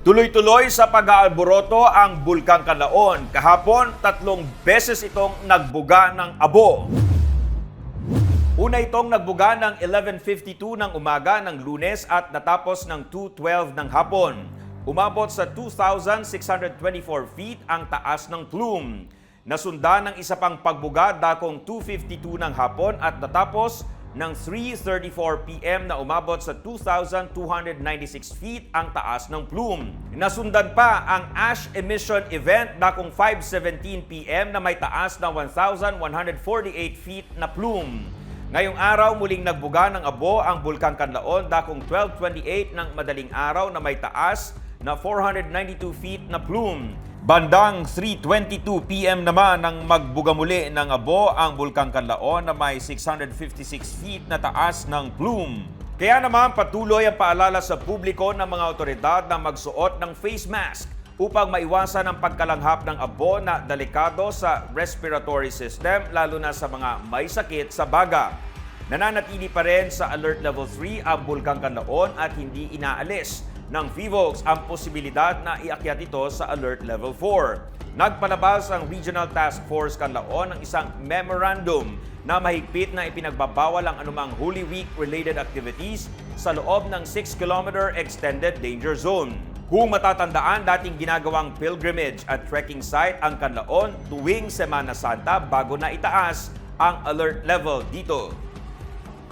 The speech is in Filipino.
Tuloy-tuloy sa pag-aalboroto ang Bulkang Kanlaon. Kahapon, 3 beses itong nagbuga ng abo. Una itong nagbuga ng 11:52 ng umaga ng Lunes at natapos ng 2:12 ng hapon. Umabot sa 2,624 feet ang taas ng plume. Nasundan ng isa pang pagbuga dakong 2:52 ng hapon at natapos ng 3:34 p.m. na umabot sa 2,296 feet ang taas ng plume. Nasundan pa ang ash emission event dakong 5:17 p.m. na may taas na 1,148 feet na plume. Ngayong araw muling nagbuga ng abo ang Bulkang Kanlaon dakong 12:28 ng madaling araw na may taas na 492 feet na plume. Bandang 3:22 p.m. naman nang magbuga muli ng abo ang Bulkang Kanlaon na may 656 feet na taas ng plume. Kaya naman patuloy ang paalala sa publiko ng mga otoridad na magsuot ng face mask upang maiwasan ang pagkalanghap ng abo na delikado sa respiratory system lalo na sa mga may sakit sa baga. Nananatili pa rin sa Alert Level 3 ang Bulkang Kanlaon at hindi inaalis ng PHIVOLCS ang posibilidad na iakyat ito sa Alert Level 4. Nagpalabas ang Regional Task Force Kanlaon ng isang memorandum na mahigpit na ipinagbabawal ang anumang Holy Week-related activities sa loob ng 6-kilometer extended danger zone. Kung matatandaan, dating ginagawang pilgrimage at trekking site ang Kanlaon tuwing Semana Santa bago na itaas ang alert level dito.